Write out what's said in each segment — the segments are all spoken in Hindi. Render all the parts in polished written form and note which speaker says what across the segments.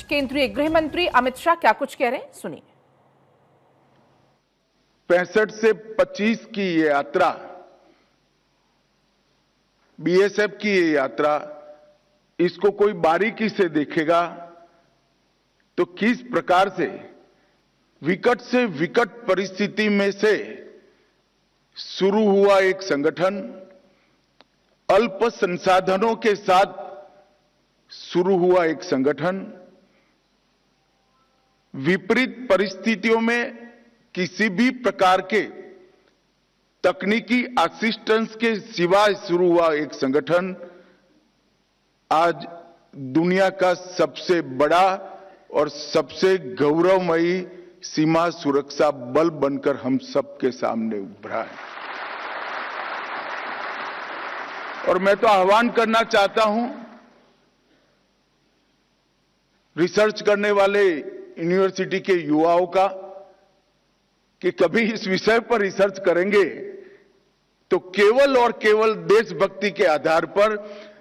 Speaker 1: बीच केंद्रीय गृह मंत्री अमित शाह क्या कुछ कह रहे हैं, सुनिए।
Speaker 2: 65 से 25 की ये यात्रा, बीएसएफ की ये यात्रा, इसको कोई बारीकी से देखेगा तो किस प्रकार से विकट से विकट परिस्थिति में से शुरू हुआ एक संगठन, अल्प संसाधनों के साथ शुरू हुआ एक संगठन, विपरीत परिस्थितियों में किसी भी प्रकार के तकनीकी असिस्टेंस के सिवाय शुरू हुआ एक संगठन आज दुनिया का सबसे बड़ा और सबसे गौरवमयी सीमा सुरक्षा बल बनकर हम सबके सामने उभरा है। और मैं तो आह्वान करना चाहता हूं रिसर्च करने वाले यूनिवर्सिटी के युवाओं का कि कभी इस विषय पर रिसर्च करेंगे तो केवल और केवल देशभक्ति के आधार पर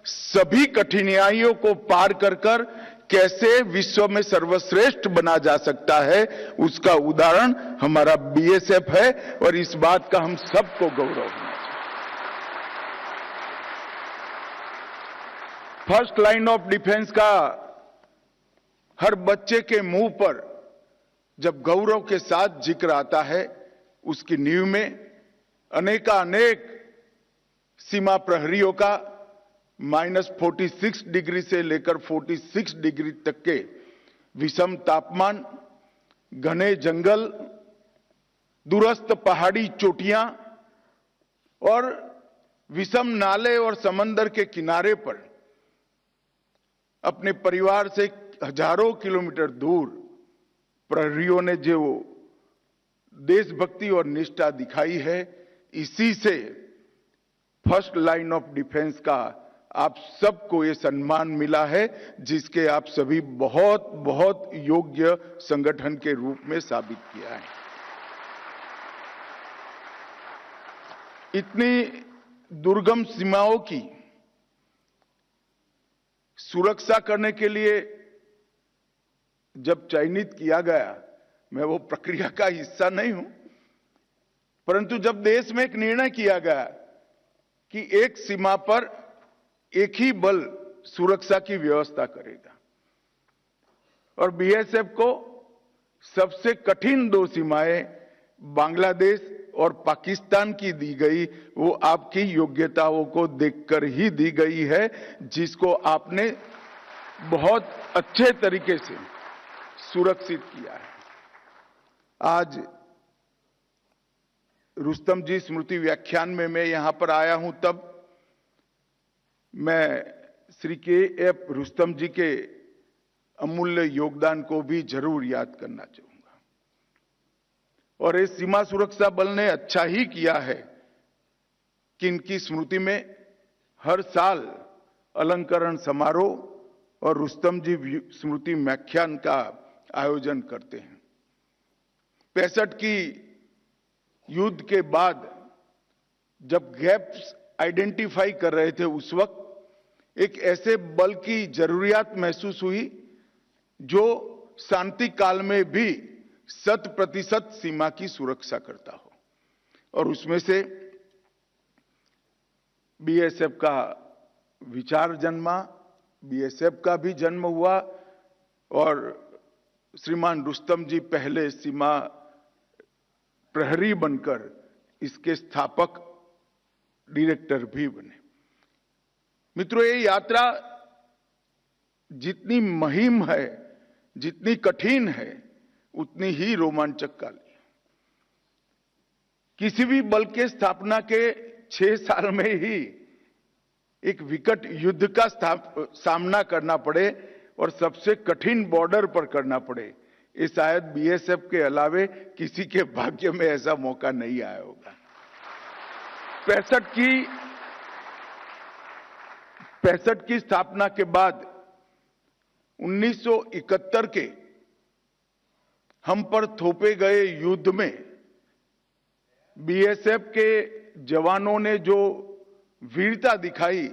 Speaker 2: सभी कठिनाइयों को पार कर कर कैसे विश्व में सर्वश्रेष्ठ बना जा सकता है, उसका उदाहरण हमारा बीएसएफ है और इस बात का हम सबको गौरव होना चाहिए। फर्स्ट लाइन ऑफ डिफेंस का हर बच्चे के मुंह पर जब गौरव के साथ जिक्र आता है, उसकी नींव में अनेक सीमा प्रहरियों का -46 डिग्री से लेकर 46 डिग्री तक के विषम तापमान, घने जंगल, दूरस्थ पहाड़ी चोटियां और विषम नाले और समंदर के किनारे पर अपने परिवार से हजारों किलोमीटर दूर प्रहरियों ने जो देशभक्ति और निष्ठा दिखाई है, इसी से फर्स्ट लाइन ऑफ डिफेंस का आप सबको ये सम्मान मिला है, जिसके आप सभी बहुत बहुत योग्य संगठन के रूप में साबित किया है। इतनी दुर्गम सीमाओं की सुरक्षा करने के लिए जब चयनित किया गया, मैं वो प्रक्रिया का हिस्सा नहीं हूं, परंतु जब देश में एक निर्णय किया गया कि एक सीमा पर एक ही बल सुरक्षा की व्यवस्था करेगा और बीएसएफ को सबसे कठिन 2 सीमाएं बांग्लादेश और पाकिस्तान की दी गई, वो आपकी योग्यताओं को देखकर ही दी गई है, जिसको आपने बहुत अच्छे तरीके से सुरक्षित किया है। आज रुस्तम जी स्मृति व्याख्यान में मैं यहां पर आया हूं, तब मैं श्री के.एफ. रुस्तम जी के अमूल्य योगदान को भी जरूर याद करना चाहूंगा। और इस सीमा सुरक्षा बल ने अच्छा ही किया है कि इनकी स्मृति में हर साल अलंकरण समारोह और रुस्तम जी स्मृति व्याख्यान का आयोजन करते हैं। 65 की युद्ध के बाद जब गैप्स आइडेंटिफाई कर रहे थे, उस वक्त एक ऐसे बल की जरूरियात महसूस हुई जो शांति काल में भी 100% सीमा की सुरक्षा करता हो, और उसमें से बीएसएफ का विचार जन्मा, बीएसएफ का भी जन्म हुआ और श्रीमान रुस्तम जी पहले सीमा प्रहरी बनकर इसके स्थापक डायरेक्टर भी बने। मित्रों, ये यात्रा जितनी मुहिम है, जितनी कठिन है, उतनी ही रोमांचक वाली है। किसी भी बल के स्थापना के 6 साल में ही एक विकट युद्ध का सामना करना पड़े और सबसे कठिन बॉर्डर पर करना पड़े, ये शायद बीएसएफ के अलावे किसी के भाग्य में ऐसा मौका नहीं आया होगा। 65 की स्थापना के बाद 1971 के हम पर थोपे गए युद्ध में बीएसएफ के जवानों ने जो वीरता दिखाई,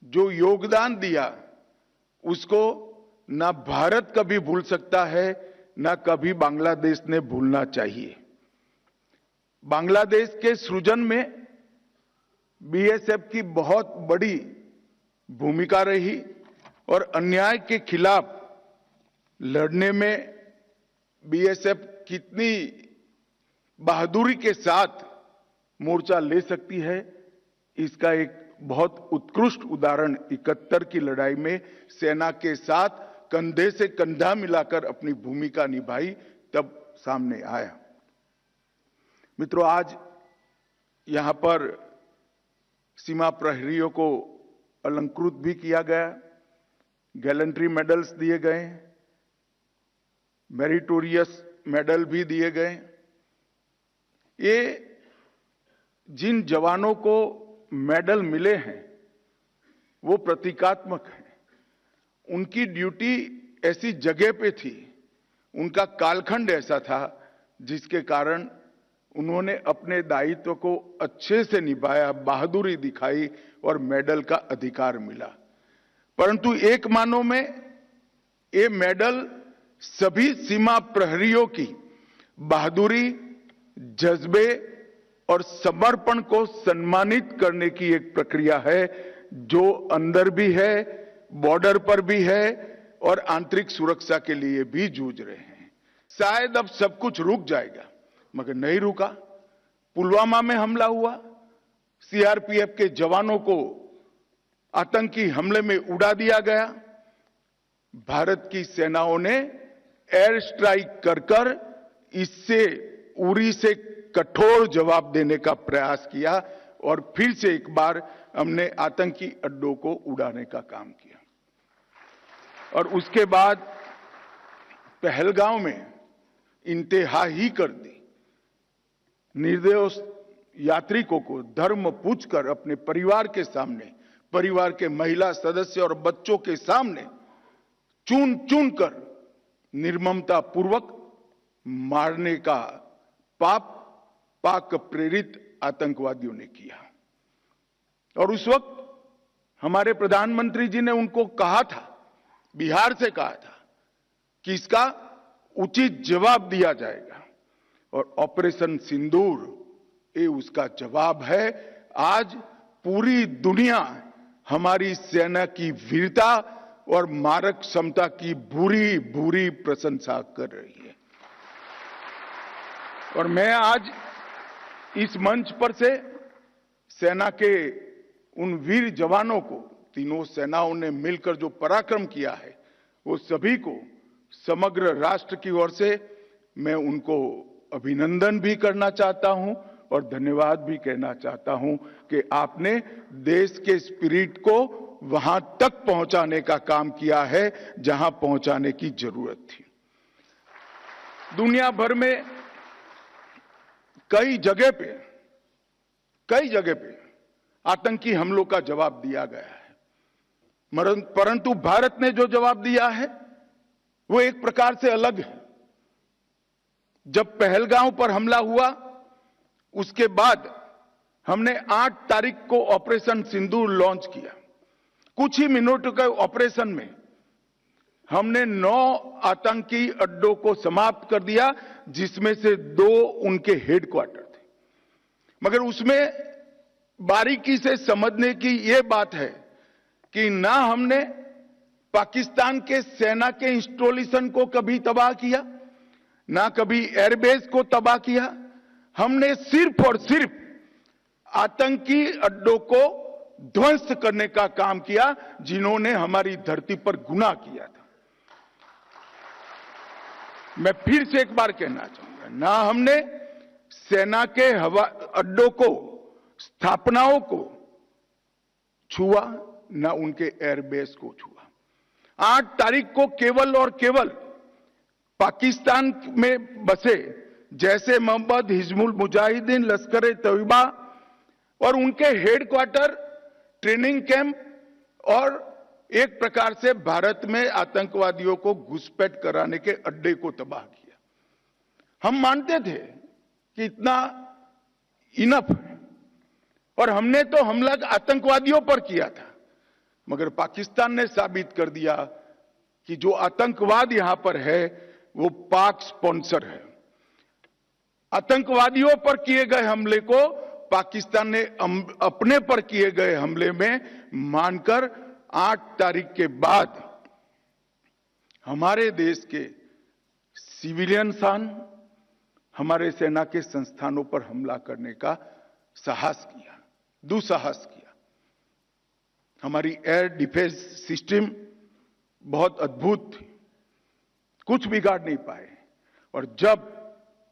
Speaker 2: जो योगदान दिया, उसको ना भारत कभी भूल सकता है, ना कभी बांग्लादेश ने भूलना चाहिए। बांग्लादेश के सृजन में बीएसएफ की बहुत बड़ी भूमिका रही और अन्याय के खिलाफ लड़ने में बीएसएफ कितनी बहादुरी के साथ मोर्चा ले सकती है, इसका एक बहुत उत्कृष्ट उदाहरण 71 की लड़ाई में सेना के साथ कंधे से कंधा मिलाकर अपनी भूमिका निभाई तब सामने आया। मित्रों, आज यहां पर सीमा प्रहरियों को अलंकृत भी किया गया, गैलेंट्री मेडल्स दिए गए, मेरिटोरियस मेडल भी दिए गए। ये जिन जवानों को मेडल मिले हैं वो प्रतीकात्मक है। उनकी ड्यूटी ऐसी जगह पे थी, उनका कालखंड ऐसा था जिसके कारण उन्होंने अपने दायित्व को अच्छे से निभाया, बहादुरी दिखाई और मेडल का अधिकार मिला। परंतु एक मानों में ये मेडल सभी सीमा प्रहरियों की बहादुरी, जज्बे और समर्पण को सम्मानित करने की एक प्रक्रिया है जो अंदर भी है, बॉर्डर पर भी है और आंतरिक सुरक्षा के लिए भी जूझ रहे हैं। शायद अब सब कुछ रुक जाएगा, मगर नहीं रुका। पुलवामा में हमला हुआ, सीआरपीएफ के जवानों को आतंकी हमले में उड़ा दिया गया। भारत की सेनाओं ने एयर स्ट्राइक कर इससे उरी से कठोर जवाब देने का प्रयास किया और फिर से एक बार हमने आतंकी अड्डों को उड़ाने का काम किया। और उसके बाद पहलगांव में इंतहा ही कर दी। निर्दोष यात्रिकों को धर्म पूछकर अपने परिवार के सामने, परिवार के महिला सदस्य और बच्चों के सामने चुन चुन कर निर्ममता पूर्वक मारने का पाप पाक प्रेरित आतंकवादियों ने किया। और उस वक्त हमारे प्रधानमंत्री जी ने उनको कहा था, बिहार से कहा था कि इसका उचित जवाब दिया जाएगा और ऑपरेशन सिंदूर ये उसका जवाब है। आज पूरी दुनिया हमारी सेना की वीरता और मारक क्षमता की भूरी भूरी प्रशंसा कर रही है। और मैं आज इस मंच पर से सेना के उन वीर जवानों को, तीनों सेनाओं ने मिलकर जो पराक्रम किया है, वो सभी को समग्र राष्ट्र की ओर से मैं उनको अभिनंदन भी करना चाहता हूं और धन्यवाद भी कहना चाहता हूं कि आपने देश के स्पिरिट को वहां तक पहुंचाने का काम किया है जहां पहुंचाने की जरूरत थी। दुनिया भर में कई जगह पे आतंकी हमलों का जवाब दिया गया है, परंतु भारत ने जो जवाब दिया है वो एक प्रकार से अलग है। जब पहलगांव पर हमला हुआ उसके बाद हमने 8 तारीख को ऑपरेशन सिंदूर लॉन्च किया। कुछ ही मिनटों के ऑपरेशन में हमने 9 आतंकी अड्डों को समाप्त कर दिया, जिसमें से 2 उनके हेडक्वार्टर थे। मगर उसमें बारीकी से समझने की यह बात है कि ना हमने पाकिस्तान के सेना के इंस्टॉलेशन को कभी तबाह किया, ना कभी एयरबेस को तबाह किया। हमने सिर्फ और सिर्फ आतंकी अड्डों को ध्वस्त करने का काम किया जिन्होंने हमारी धरती पर गुनाह किया था। मैं फिर से एक बार कहना चाहूंगा, ना हमने सेना के हवा अड्डों को, स्थापनाओं को छुआ, ना उनके एयरबेस को छुआ। 8 तारीख को केवल और केवल पाकिस्तान में बसे जैसे मोहम्मद, हिजबुल मुजाहिदीन, लश्कर ए तैयबा और उनके हेडक्वार्टर, ट्रेनिंग कैंप और एक प्रकार से भारत में आतंकवादियों को घुसपैठ कराने के अड्डे को तबाह किया। हम मानते थे कि इतना इनफ है और हमने तो हमला आतंकवादियों पर किया था, मगर पाकिस्तान ने साबित कर दिया कि जो आतंकवाद यहां पर है वो पाक स्पॉन्सर है। आतंकवादियों पर किए गए हमले को पाकिस्तान ने अपने पर किए गए हमले में मानकर 8 तारीख के बाद हमारे देश के सिविलियन स्थान, हमारे सेना के संस्थानों पर हमला करने का साहस किया, दुस्साहस किया। हमारी एयर डिफेंस सिस्टम बहुत अद्भुत थी, कुछ बिगाड़ नहीं पाए। और जब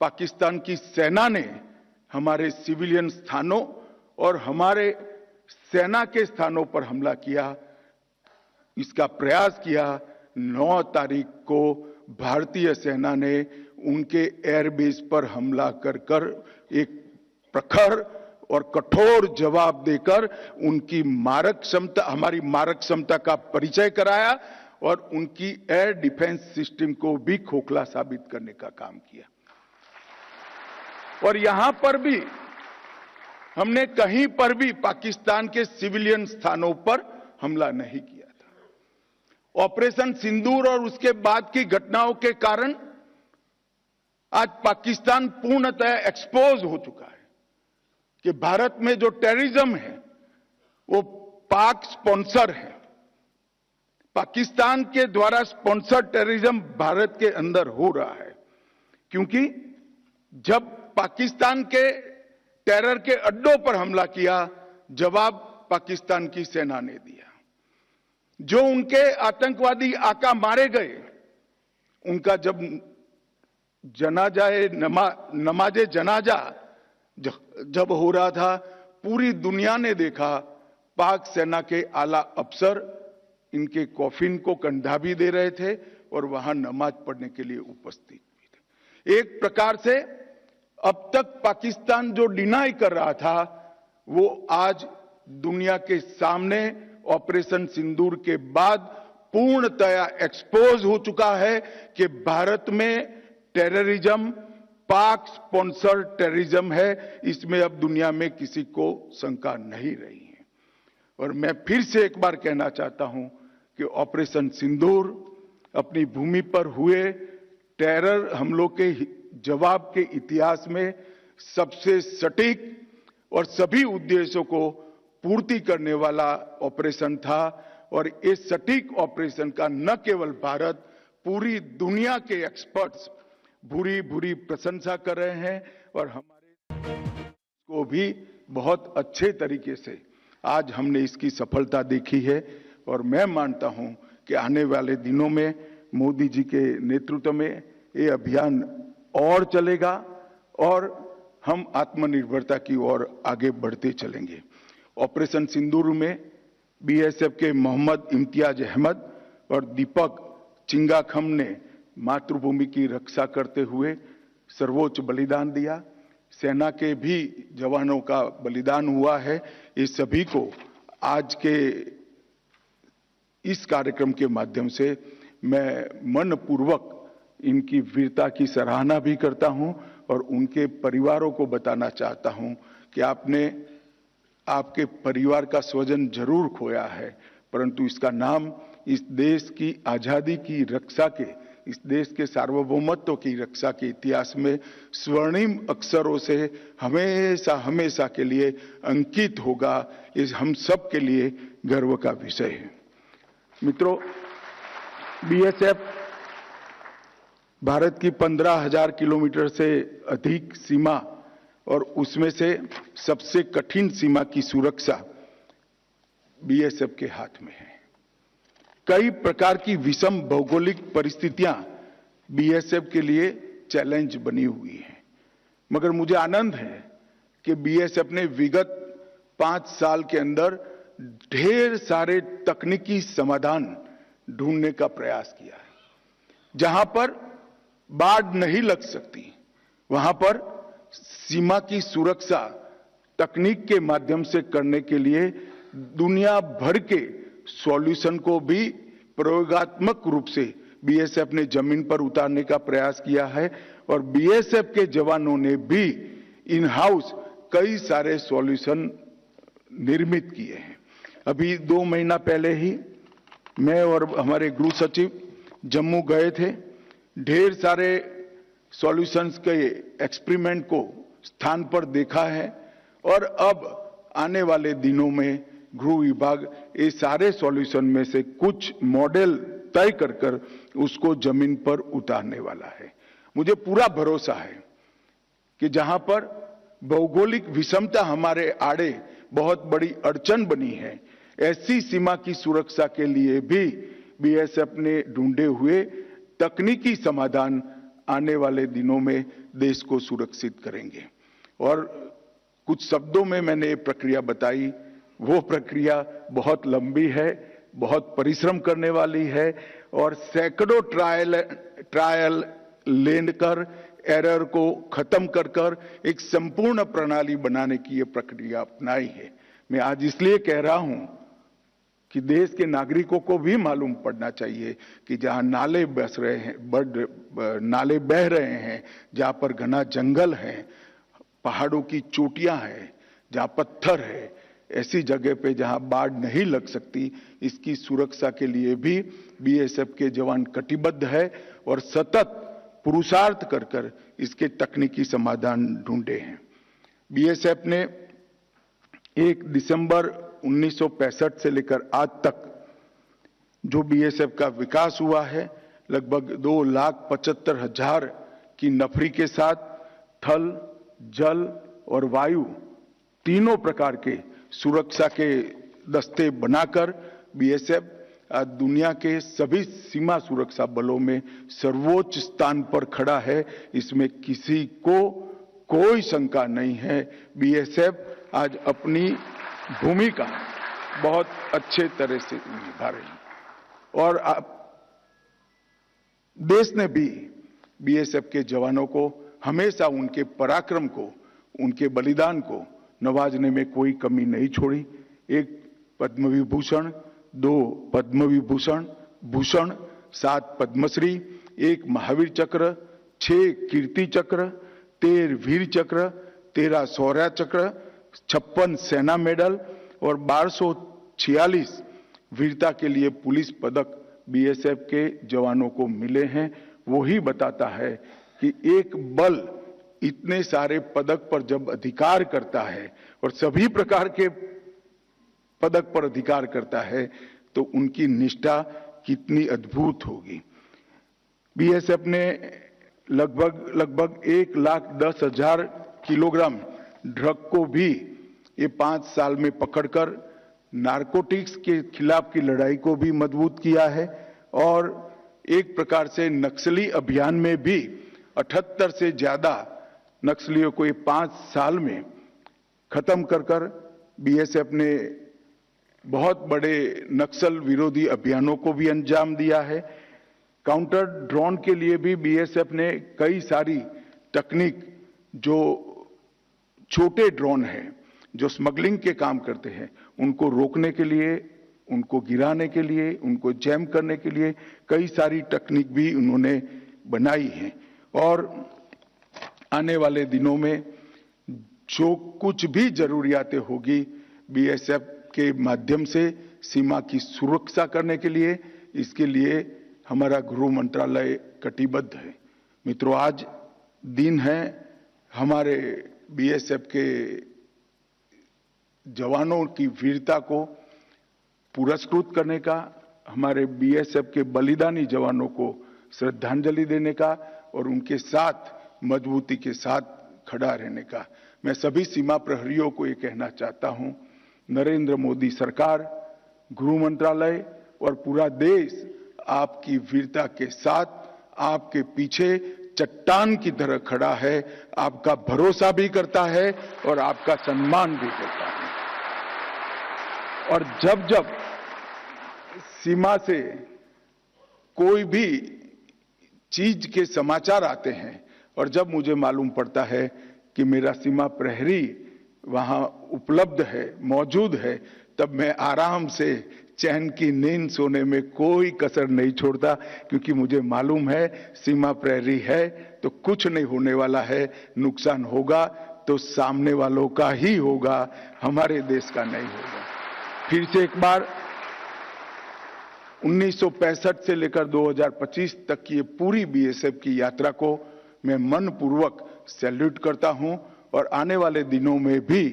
Speaker 2: पाकिस्तान की सेना ने हमारे सिविलियन स्थानों और हमारे सेना के स्थानों पर हमला किया, इसका प्रयास किया, 9 तारीख को भारतीय सेना ने उनके एयरबेस पर हमला कर एक प्रखर और कठोर जवाब देकर उनकी मारक क्षमता, हमारी मारक क्षमता का परिचय कराया और उनकी एयर डिफेंस सिस्टम को भी खोखला साबित करने का काम किया। और यहां पर भी हमने कहीं पर भी पाकिस्तान के सिविलियन स्थानों पर हमला नहीं किया था। ऑपरेशन सिंदूर और उसके बाद की घटनाओं के कारण आज पाकिस्तान पूर्णतः एक्सपोज हो चुका है कि भारत में जो टेररिज्म है वो पाक स्पॉन्सर है। पाकिस्तान के द्वारा स्पॉन्सर टेररिज्म भारत के अंदर हो रहा है, क्योंकि जब पाकिस्तान के टेरर के अड्डों पर हमला किया, जवाब पाकिस्तान की सेना ने दिया। जो उनके आतंकवादी आका मारे गए, उनका जब नमाजे जनाजा जब हो रहा था, पूरी दुनिया ने देखा पाक सेना के आला अफसर इनके कॉफिन को कंधा भी दे रहे थे और वहां नमाज पढ़ने के लिए उपस्थित भी थे। एक प्रकार से अब तक पाकिस्तान जो डिनाई कर रहा था, वो आज दुनिया के सामने ऑपरेशन सिंदूर के बाद पूर्णतया एक्सपोज हो चुका है कि भारत में टेररिज्म पाक स्पॉन्सर टेररिज्म है। इसमें अब दुनिया में किसी को शंका नहीं रही है। और मैं फिर से एक बार कहना चाहता हूं कि ऑपरेशन सिंदूर अपनी भूमि पर हुए टेरर हमलों के जवाब के इतिहास में सबसे सटीक और सभी उद्देश्यों को पूर्ति करने वाला ऑपरेशन था। और इस सटीक ऑपरेशन का न केवल भारत, पूरी दुनिया के एक्सपर्ट्स भूरी भूरी प्रशंसा कर रहे हैं और हमारे को भी बहुत अच्छे तरीके से आज हमने इसकी सफलता देखी है। और मैं मानता हूं कि आने वाले दिनों में मोदी जी के नेतृत्व में ये अभियान और चलेगा और हम आत्मनिर्भरता की ओर आगे बढ़ते चलेंगे। ऑपरेशन सिंदूर में बीएसएफ के मोहम्मद इम्तियाज अहमद और दीपक चिंगाखम ने मातृभूमि की रक्षा करते हुए सर्वोच्च बलिदान दिया। सेना के भी जवानों का बलिदान हुआ है। इस सभी को आज के इस कार्यक्रम के माध्यम से मैं मनपूर्वक इनकी वीरता की सराहना भी करता हूं और उनके परिवारों को बताना चाहता हूं कि आपने आपके परिवार का स्वजन जरूर खोया है, परंतु इसका नाम इस देश की आजादी की रक्षा के, इस देश के सार्वभौमत्व की रक्षा के इतिहास में स्वर्णिम अक्षरों से हमेशा हमेशा के लिए अंकित होगा। इस हम सब के लिए गर्व का विषय है। मित्रों, बीएसएफ भारत की 15,000 किलोमीटर से अधिक सीमा और उसमें से सबसे कठिन सीमा की सुरक्षा बीएसएफ के हाथ में है। कई प्रकार की विषम भौगोलिक परिस्थितियां बीएसएफ के लिए चैलेंज बनी हुई हैं, मगर मुझे आनंद है कि बीएसएफ ने विगत 5 साल के अंदर ढेर सारे तकनीकी समाधान ढूंढने का प्रयास किया है। जहां पर बाढ़ नहीं लग सकती, वहां पर सीमा की सुरक्षा तकनीक के माध्यम से करने के लिए दुनिया भर के सॉल्यूशन को भी प्रयोगात्मक रूप से बीएसएफ ने जमीन पर उतारने का प्रयास किया है। और बीएसएफ के जवानों ने भी इन हाउस कई सारे सॉल्यूशन निर्मित किए हैं। अभी 2 महीना पहले ही मैं और हमारे गृह सचिव जम्मू गए थे, ढेर सारे सॉल्यूशंस के एक्सपेरिमेंट को स्थान पर देखा है और अब आने वाले दिनों में गृह विभाग ये सारे सॉल्यूशन में से कुछ मॉडल तय कर उसको जमीन पर उतारने वाला है। मुझे पूरा भरोसा है कि जहां पर भौगोलिक विषमता हमारे आड़े बहुत बड़ी अड़चन बनी है, ऐसी सीमा की सुरक्षा के लिए भी बीएसएफ ने ढूंढे हुए तकनीकी समाधान आने वाले दिनों में देश को सुरक्षित करेंगे। और कुछ शब्दों में मैंने ये प्रक्रिया बताई, वो प्रक्रिया बहुत लंबी है, बहुत परिश्रम करने वाली है और सैकड़ों ट्रायल लेकर एरर को खत्म कर एक संपूर्ण प्रणाली बनाने की ये प्रक्रिया अपनाई है। मैं आज इसलिए कह रहा हूं कि देश के नागरिकों को भी मालूम पड़ना चाहिए कि जहां नाले बस रहे हैं, नाले बह रहे हैं, जहां पर घना जंगल है, पहाड़ों की चोटियां हैं, जहां पत्थर है, ऐसी जगह पे जहां बाढ़ नहीं लग सकती, इसकी सुरक्षा के लिए भी बीएसएफ के जवान कटिबद्ध है और सतत पुरुषार्थ कर इसके तकनीकी समाधान ढूंढे हैं। बीएसएफ ने 1 दिसंबर 1965 से लेकर आज तक जो बीएसएफ का विकास हुआ है, लगभग 2,75,000 की नफरी के साथ थल, जल और वायु तीनों प्रकार के सुरक्षा के दस्ते बनाकर बीएसएफ आज दुनिया के सभी सीमा सुरक्षा बलों में सर्वोच्च स्थान पर खड़ा है। इसमें किसी को कोई शंका नहीं है। बीएसएफ आज अपनी भूमिका बहुत अच्छे तरह से निभा रही है और देश ने भी बीएसएफ के जवानों को हमेशा उनके पराक्रम को, उनके बलिदान को नवाजने में कोई कमी नहीं छोड़ी। 1 पद्म विभूषण, 2 पद्म विभूषण भूषण, 7 पद्मश्री, 1 महावीर चक्र, 6 कीर्ति चक्र, 13 वीर चक्र, 13 शौर्य चक्र, 56 सेना मेडल और 1246 वीरता के लिए पुलिस पदक बीएसएफ के जवानों को मिले हैं। वही बताता है कि एक बल इतने सारे पदक पर जब अधिकार करता है और सभी प्रकार के पदक पर अधिकार करता है तो उनकी निष्ठा कितनी अद्भुत होगी। बीएसएफ ने लगभग 1,10,000 किलोग्राम ड्रग को भी ये 5 साल में पकड़कर नारकोटिक्स के खिलाफ की लड़ाई को भी मजबूत किया है और एक प्रकार से नक्सली अभियान में भी 78 से ज्यादा नक्सलियों को ये 5 साल में खत्म कर बीएसएफ ने बहुत बड़े नक्सल विरोधी अभियानों को भी अंजाम दिया है। काउंटर ड्रोन के लिए भी बीएसएफ ने कई सारी तकनीक, जो छोटे ड्रोन हैं जो स्मगलिंग के काम करते हैं, उनको रोकने के लिए, उनको गिराने के लिए, उनको जैम करने के लिए कई सारी तकनीक भी उन्होंने बनाई है। और आने वाले दिनों में जो कुछ भी जरूरियातें होगी बीएसएफ के माध्यम से सीमा की सुरक्षा करने के लिए, इसके लिए हमारा गृह मंत्रालय कटिबद्ध है। मित्रों, आज दिन है हमारे बीएसएफ के जवानों की वीरता को पुरस्कृत करने का, हमारे बीएसएफ के बलिदानी जवानों को श्रद्धांजलि देने का और उनके साथ मजबूती के साथ खड़ा रहने का। मैं सभी सीमा प्रहरियों को ये कहना चाहता हूं, नरेंद्र मोदी सरकार, गृह मंत्रालय और पूरा देश आपकी वीरता के साथ आपके पीछे चट्टान की तरह खड़ा है, आपका भरोसा भी करता है और आपका सम्मान भी करता है। और जब जब सीमा से कोई भी चीज के समाचार आते हैं और जब मुझे मालूम पड़ता है कि मेरा सीमा प्रहरी वहां उपलब्ध है, मौजूद है, तब मैं आराम से चैन की नींद सोने में कोई कसर नहीं छोड़ता, क्योंकि मुझे मालूम है सीमा प्रहरी है तो कुछ नहीं होने वाला है। नुकसान होगा तो सामने वालों का ही होगा, हमारे देश का नहीं होगा। फिर से एक बार 1965 से लेकर 2025 तक की ये पूरी बीएसएफ की यात्रा को मैं मनपूर्वक सैल्यूट करता हूं और आने वाले दिनों में भी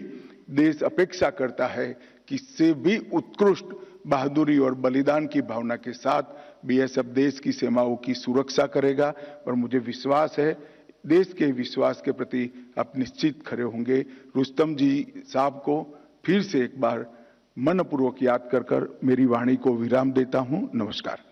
Speaker 2: देश अपेक्षा करता है कि इससे भी उत्कृष्ट बहादुरी और बलिदान की भावना के साथ बीएसएफ देश की सीमाओं की सुरक्षा करेगा। और मुझे विश्वास है देश के विश्वास के प्रति आप निश्चित खड़े होंगे। रुस्तम जी साहब को फिर से एक बार मनपूर्वक याद कर मेरी वाणी को विराम देता हूं। नमस्कार।